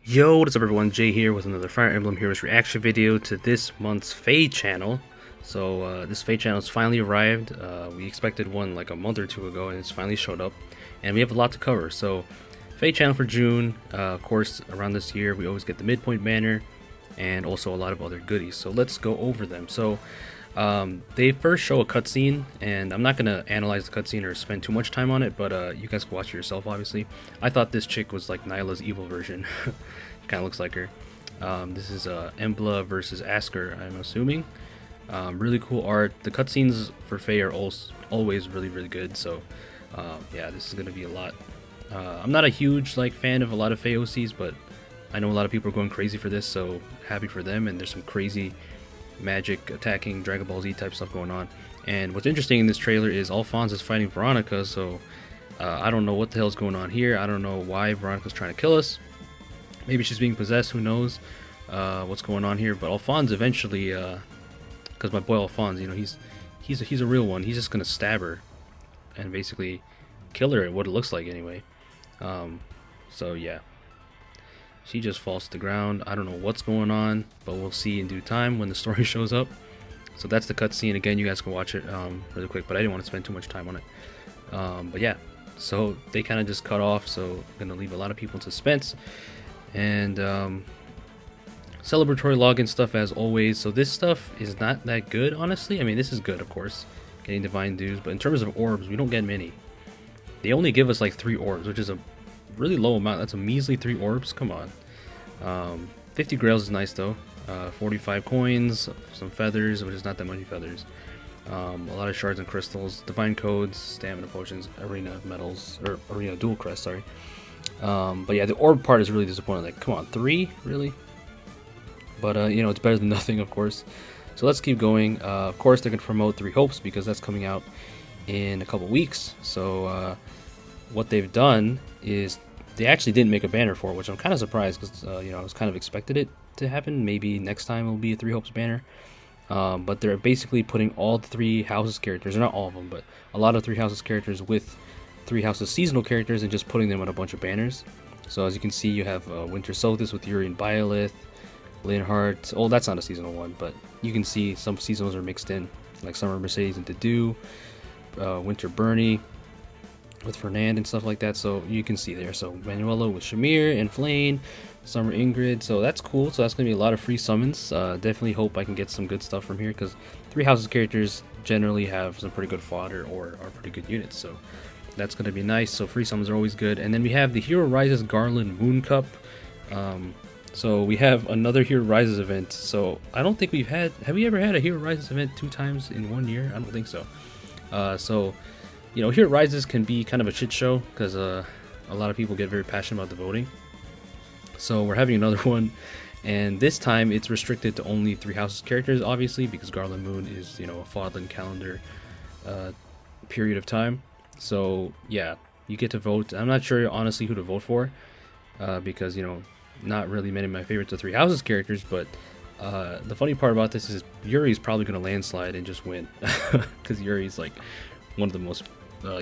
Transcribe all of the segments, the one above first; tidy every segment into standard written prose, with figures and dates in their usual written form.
Yo, what's up everyone, Jay here with another Fire Emblem Heroes reaction video to this month's FEH channel. So this FEH channel has finally arrived. We expected one like a month or two ago and it's finally showed up. And we have a lot to cover. So FEH channel for June, of course around this year we always get the midpoint banner and also a lot of other goodies. So let's go over them. So they first show a cutscene, and I'm not going to analyze the cutscene or spend too much time on it, but you guys can watch it yourself, obviously. I thought this chick was like Nyla's evil version. Kind of looks like her. This is Embla versus Askr, I'm assuming. Really cool art. The cutscenes for Faye are always really good, so yeah, this is going to be a lot. I'm not a huge fan of a lot of Faye OCs, but I know a lot of people are going crazy for this, so happy for them. And there's some crazy magic attacking Dragon Ball Z type stuff going on. And what's interesting in this trailer is Alfonse is fighting Veronica, so I don't know what the hell is going on here. I don't know why Veronica's trying to kill us. Maybe she's being possessed, who knows what's going on here. But Alfonse eventually, because my boy Alfonse, you know, he's a real one. He's just gonna stab her and basically kill her, what it looks like anyway. So yeah, she just falls to the ground. I don't know what's going on, but we'll see in due time when the story shows up. So that's the cutscene. Again, you guys can watch it really quick, but I didn't want to spend too much time on it. But yeah, so they kind of just cut off, so gonna leave a lot of people in suspense. And celebratory login stuff as always. So this stuff is not that good, honestly. I mean, this is good, of course, getting divine dues, but in terms of orbs, we don't get many. They only give us like 3 orbs, which is a really low amount. That's a measly 3 orbs. Come on. 50 grails is nice though. 45 coins, some feathers, which is not that many feathers. A lot of shards and crystals, divine codes, stamina potions, arena medals, or arena dual crest, sorry. But yeah, the orb part is really disappointing. Like, come on, 3? Really? But you know, it's better than nothing, of course. So let's keep going. Of course, they're gonna promote 3 Hopes because that's coming out in a couple weeks. So what they've done is they actually didn't make a banner for it, which I'm kind of surprised because you know, I was kind of expected it to happen. Maybe next time it'll be a 3 Hopes banner. But they're basically putting all the 3 houses characters, or not all of them, but a lot of 3 houses characters with 3 houses seasonal characters and just putting them on a bunch of banners. So as you can see, you have Winter Solstice with Yuri and Byleth, Linhardt. Oh, that's not a seasonal one, but you can see some seasonals are mixed in, like Summer Mercedes and Dedu, Winter Bernie with Fernand and stuff like that. So you can see there. So Manuela with Shamir and Flane, Summer Ingrid. So that's cool. So that's gonna be a lot of free summons. Definitely hope I can get some good stuff from here because 3 houses characters generally have some pretty good fodder or are pretty good units. So that's gonna be nice. So free summons are always good. And then we have the Hero Rises Garland Moon Cup. So we have another Hero Rises event. So I don't think we've had. Have we ever had a Hero Rises event 2 times in 1 year? I don't think so. So you know, Hero Rises can be kind of a shit show because a lot of people get very passionate about the voting. So we're having another one, and this time it's restricted to only 3 houses characters, obviously, because Garland Moon is, you know, a Fodlan calendar period of time. So yeah, you get to vote. I'm not sure honestly who to vote for because, you know, not really many of my favorites are 3 houses characters, but the funny part about this is Yuri's probably going to landslide and just win because Yuri's like one of the most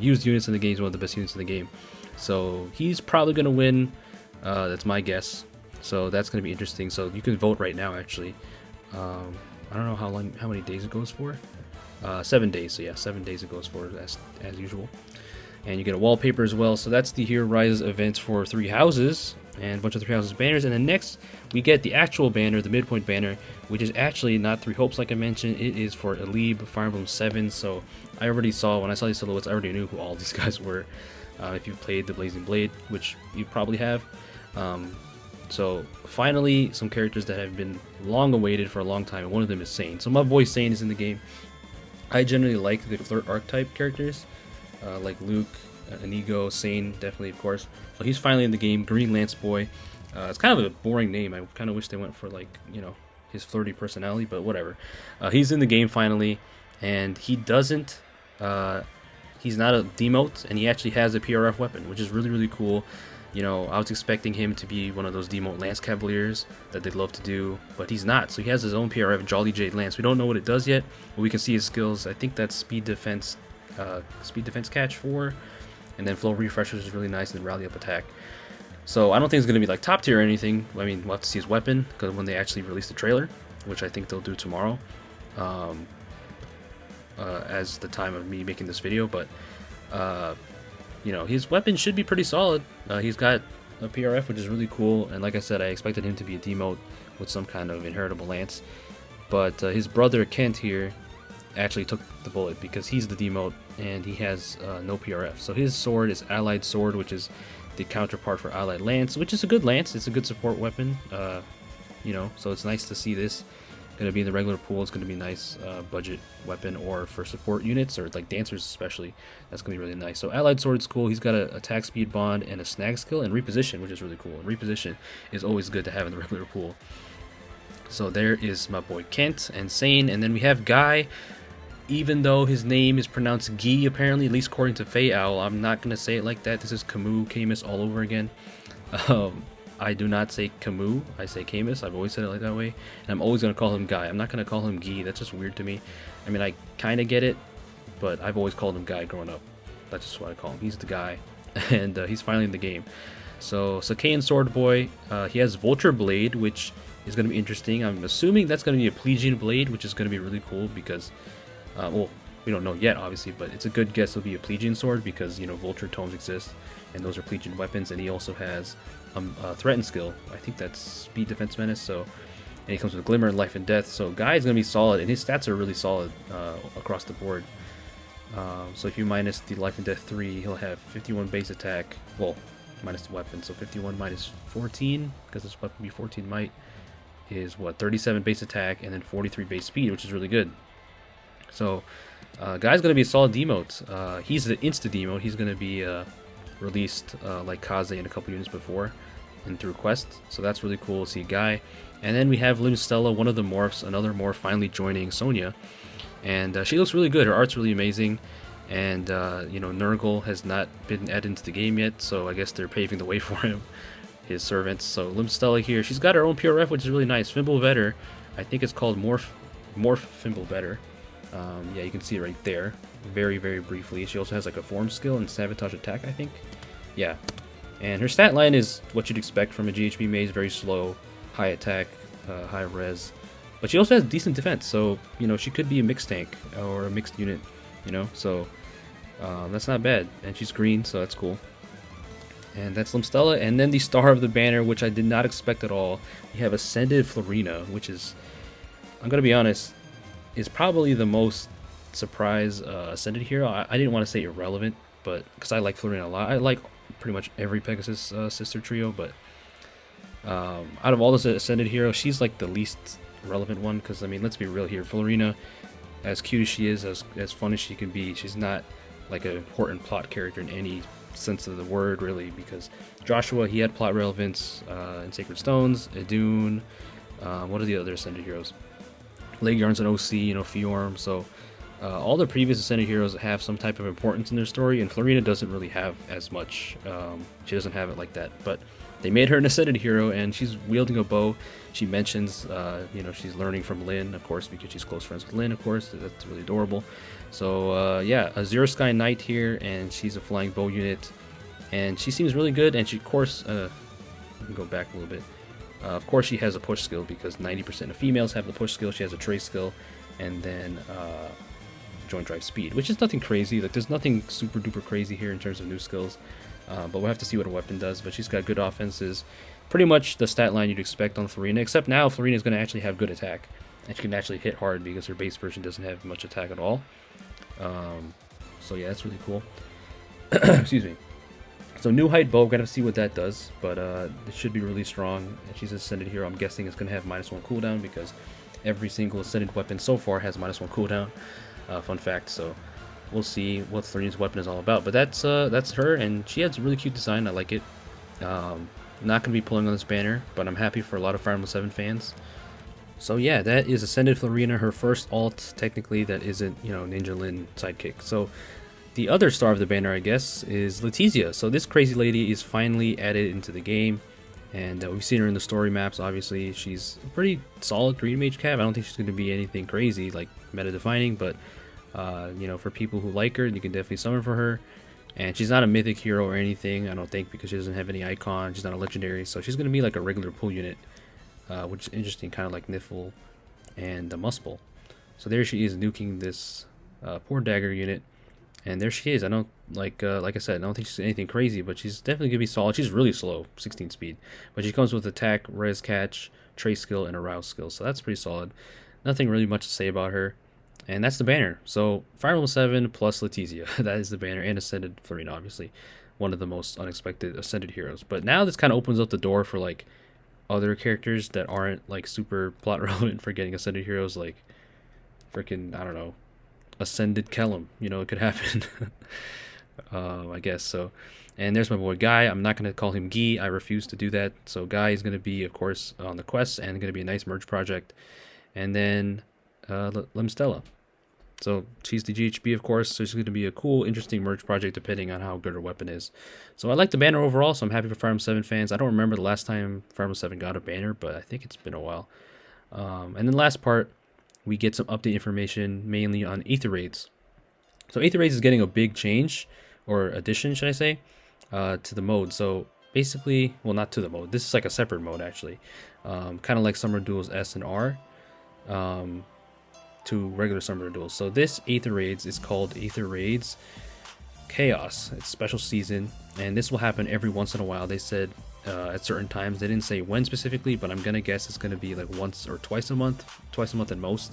used units in the game. He's one of the best units in the game, so he's probably going to win. That's my guess. So that's going to be interesting. So you can vote right now, actually. I don't know how many days it goes for. 7 days. So yeah, 7 days it goes for as usual. And you get a wallpaper as well. So that's the Hero Rises events for 3 houses and a bunch of 3 houses banners. And then next we get the actual banner, the midpoint banner, which is actually not 3 Hopes like I mentioned. It is for Alib, Fire Emblem 7. So I already saw, when I saw these silhouettes, I already knew who all these guys were. If you've played the Blazing Blade, which you probably have. So finally, some characters that have been long awaited for a long time, and one of them is Sane. So my boy Sane is in the game. I generally like the flirt archetype characters, like Luke, Inigo, Sane, definitely, of course. So he's finally in the game. Green Lance Boy. It's kind of a boring name. I kind of wish they went for, like, you know, his flirty personality, but whatever. He's in the game finally, and he doesn't. He's not a demote, and he actually has a PRF weapon, which is really cool. You know, I was expecting him to be one of those demote Lance Cavaliers that they'd love to do, but he's not. So he has his own PRF Jolly Jade Lance. We don't know what it does yet, but we can see his skills. I think that's speed defense catch 4, and then flow refresh, which is really nice, and then rally up attack. So I don't think it's going to be like top tier or anything. I mean, we'll have to see his weapon because when they actually release the trailer, which I think they'll do tomorrow, as the time of me making this video. But you know, his weapon should be pretty solid. He's got a PRF, which is really cool, and like I said, I expected him to be a demote with some kind of inheritable lance. But his brother Kent here actually took the bullet because he's the demote and he has no PRF. So his sword is Allied Sword, which is the counterpart for Allied Lance, which is a good lance. It's a good support weapon, you know, so it's nice to see this going to be in the regular pool. It's going to be a nice budget weapon, or for support units or like dancers especially, that's going to be really nice. So Allied Sword's cool. He's got a attack speed bond and a snag skill and reposition, which is really cool. And reposition is always good to have in the regular pool. So there is my boy Kent and Sane, and then we have Guy. Even though his name is pronounced Guy, apparently, at least according to FEH, I'm not going to say it like that. This is Camus all over again. I do not say Camus, I say Camus. I've always said it like that way. And I'm always going to call him Guy. I'm not going to call him Guy. That's just weird to me. I mean, I kind of get it, but I've always called him Guy growing up. That's just what I call him. He's the guy. And he's finally in the game. So Sakayan Sword Boy, he has Vulture Blade, which is going to be interesting. I'm assuming that's going to be a Plegian Blade, which is going to be really cool because, well, we don't know yet, obviously, but it's a good guess it'll be a Plegian sword because, you know, Vulture tomes exist, and those are Plegian weapons, and he also has a Threaten skill. I think that's Speed, Defense, Menace, so, and he comes with Glimmer and Life and Death, so Guy's going to be solid, and his stats are really solid across the board. So if you minus the Life and Death 3, he'll have 51 base attack, well, minus the weapon, so 51 minus 14, because this weapon be 14 might, is what, 37 base attack, and then 43 base speed, which is really good. So, Guy's going to be a solid demote. He's the insta-demote. He's going to be released like Kaze in a couple units before and through quest. So that's really cool to see Guy. And then we have Limstella, one of the morphs, another morph finally joining Sonya. And she looks really good. Her art's really amazing. And, you know, Nurgle has not been added into the game yet, so I guess they're paving the way for him, his servants. So Limstella here, she's got her own PRF, which is really nice. Fimbulvetter, I think it's called Morph Fimbulvetter. Yeah, you can see it right there, very, very briefly. She also has like a form skill and sabotage attack, I think. Yeah, and her stat line is what you'd expect from a GHB mage, very slow, high attack, high res. But she also has decent defense, so, you know, she could be a mixed tank or a mixed unit, you know, so that's not bad. And she's green, so that's cool. And that's Limstella. And then the star of the banner, which I did not expect at all, we have Ascended Florina, which is, I'm going to be honest, is probably the most surprise Ascended hero. I didn't want to say irrelevant, but because I like Florina a lot. I like pretty much every Pegasus sister trio, but out of all the Ascended heroes, she's like the least relevant one, because, I mean, let's be real here. Florina, as cute as she is, as fun as she can be, she's not like an important plot character in any sense of the word, really, because Joshua, he had plot relevance in Sacred Stones, Idun, what are the other Ascended heroes? Leguarn's an OC, you know, Fjorm, so all the previous Ascended heroes have some type of importance in their story, and Florina doesn't really have as much. She doesn't have it like that, but they made her an Ascended hero, and she's wielding a bow. She mentions, you know, she's learning from Lyn, of course, because she's close friends with Lyn, of course. That's really adorable. So, yeah, a Zero Sky Knight here, and she's a flying bow unit, and she seems really good, and she, of course, let me go back a little bit. Of course, she has a push skill because 90% of females have the push skill. She has a trace skill, and then joint drive speed, which is nothing crazy. Like, there's nothing super duper crazy here in terms of new skills, but we'll have to see what her weapon does. But she's got good offenses, pretty much the stat line you'd expect on Florina, except now Florina is going to actually have good attack, and she can actually hit hard because her base version doesn't have much attack at all. So yeah, that's really cool. Excuse me. So new height bow, gotta see what that does, but it should be really strong. And she's Ascended hero. I'm guessing it's gonna have -1 cooldown because every single Ascended weapon so far has -1 cooldown. Fun fact. So we'll see what Florina's weapon is all about. But that's her, and she has a really cute design. I like it. Not gonna be pulling on this banner, but I'm happy for a lot of Fire Emblem 7 fans. So yeah, that is Ascended Florina, her first alt technically that isn't, you know, Ninja Lyn sidekick. So the other star of the banner, I guess, is Letizia. So this crazy lady is finally added into the game, and we've seen her in the story maps. Obviously, she's a pretty solid green mage cav. I don't think she's going to be anything crazy like meta defining, but you know, for people who like her, you can definitely summon for her. And she's not a mythic hero or anything, I don't think, because she doesn't have any icon. She's not a legendary, so she's going to be like a regular pull unit, which is interesting, kind of like Niffle and the Muspel. So there she is nuking this poor dagger unit, and there she is. I don't like I said, I don't think she's anything crazy, but she's definitely gonna be solid. She's really slow, 16 speed, but she comes with attack, res catch, trace skill, and arouse skill, so that's pretty solid. Nothing really much to say about her. And that's the banner. So Fire Emblem 7 plus Letizia. That is the banner. And Ascended Florina, obviously. One of the most unexpected Ascended heroes. But now this kind of opens up the door for like other characters that aren't like super plot relevant for getting Ascended heroes, like freaking, I don't know, Ascended Kellum. You know, it could happen. I guess so. And there's my boy Guy. I'm not going to call him Guy. I refuse to do that. So Guy is going to be, of course, on the quest and going to be a nice merge project. And then Limstella. So she's the GHB, of course, so she's going to be a cool, interesting merge project depending on how good her weapon is. So I like the banner overall, so I'm happy for Fire Emblem 7 fans. I don't remember the last time Fire Emblem 7 got a banner, but I think it's been a while. And then last part, we get some update information, mainly on Aether Raids. So Aether Raids is getting a big change, or addition, should I say, to the mode. So basically, well, not to the mode. This is like a separate mode, actually. Kind of like Summer Duels S and R. To regular Summer Duels. So this Aether Raids is called Aether Raids CHAOS. It's special season, and this will happen every once in a while. They said at certain times. They didn't say when specifically, but I'm gonna guess it's gonna be like once or twice a month at most.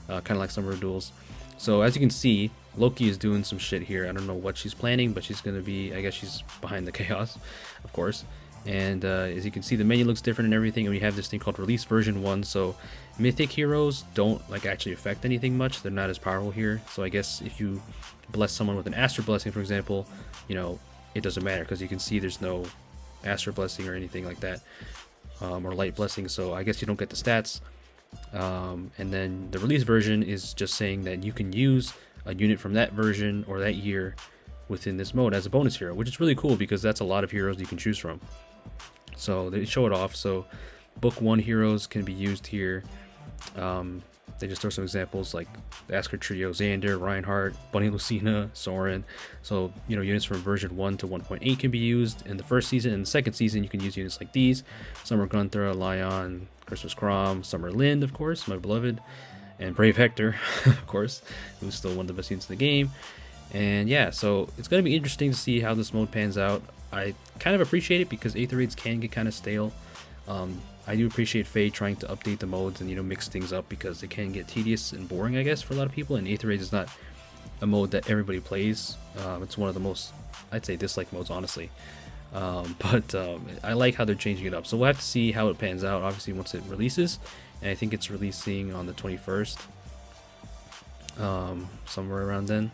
Kind of like Summer Duels. So as you can see, Loki is doing some shit here. I don't know what she's planning, but she's gonna be, I guess she's behind the chaos, of course. And as you can see, the menu looks different and everything, and we have this thing called release version 1. So mythic heroes don't like actually affect anything much. They're not as powerful here. So I guess if you bless someone with an Aster blessing, for example, you know, it doesn't matter, because you can see there's no Aster blessing or anything like that, or light blessing. So I guess you don't get the stats. And then the release version is just saying that you can use a unit from that version or that year within this mode as a bonus hero, which is really cool because that's a lot of heroes you can choose from. So they show it off. So book 1 heroes can be used here. They just throw some examples like the Askr trio, Xander, Reinhardt, Bunny Lucina, Soren. So, you know, units from version 1 to 1.8 can be used in the first season. In the second season, you can use units like these: Summer Gunther, Lion, Christmas Crom, Summer Lind, of course, my beloved, and Brave Hector, of course, who's still one of the best units in the game. And yeah, so it's going to be interesting to see how this mode pans out. I kind of appreciate it because Aether Raids can get kind of stale. I do appreciate FEH trying to update the modes and, you know, mix things up, because they can get tedious and boring, I guess, for a lot of people. And Aether Raids is not a mode that everybody plays. It's one of the most, I'd say, disliked modes, honestly. But I like how they're changing it up. So we'll have to see how it pans out, obviously, once it releases. And I think it's releasing on the 21st, somewhere around then.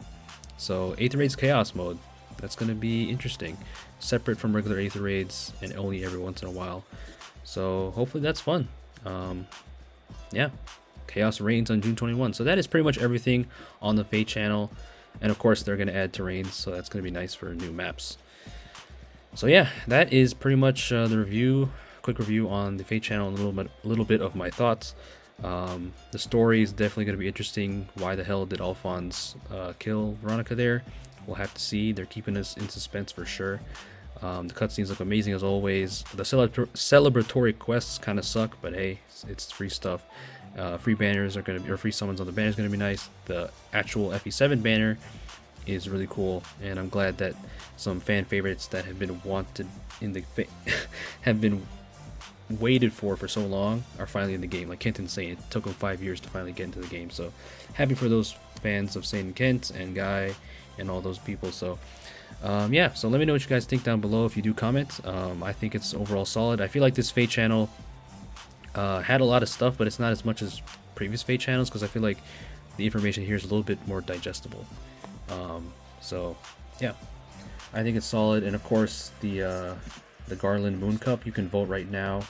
So Aether Raids Chaos mode, that's going to be interesting. Separate from regular Aether Raids and only every once in a while. So hopefully that's fun. Yeah, Chaos reigns on June 21. So that is pretty much everything on the FEH channel. And of course they're going to add terrains, so that's going to be nice for new maps. So yeah, that is pretty much the review. Quick review on the FEH channel and a little bit of my thoughts. The story is definitely going to be interesting. Why the hell did Alfonse kill Veronica there? We'll have to see. They're keeping us in suspense for sure. The cutscenes look amazing as always. The celebratory quests kind of suck, but hey, it's free stuff. Free banners are going to be, or free summons on the banner is going to be nice. The actual FE7 banner is really cool, and I'm glad that some fan favorites that have been wanted in the have been waited for so long are finally in the game. Like Kent and Saint, it took them 5 years to finally get into the game. So happy for those fans of Saint and Kent and Guy and all those people. So yeah, so let me know what you guys think down below if you do comment. I think it's overall solid. I feel like this FEH channel had a lot of stuff, but it's not as much as previous FEH channels, because I feel like the information here is a little bit more digestible. So yeah, I think it's solid. And of course the Garland Moon Cup, you can vote right now.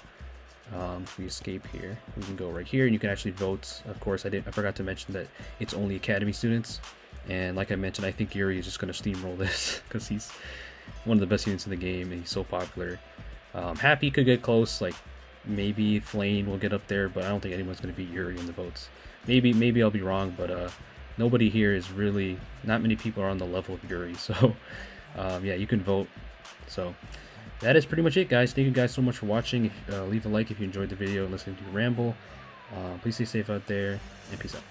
If we escape here, we can go right here and you can actually vote. Of course, I forgot to mention that it's only Academy students, and like I mentioned, I think Yuri is just going to steamroll this because he's one of the best units in the game and he's so popular. Happy could get close, like maybe Flame will get up there, but I don't think anyone's going to beat Yuri in the votes. Maybe I'll be wrong, but nobody here is really, not many people are on the level of Yuri, so Yeah, you can vote. So that is pretty much it, guys. Thank you guys so much for watching. Leave a like if you enjoyed the video and listening to the ramble. Please stay safe out there, and peace out.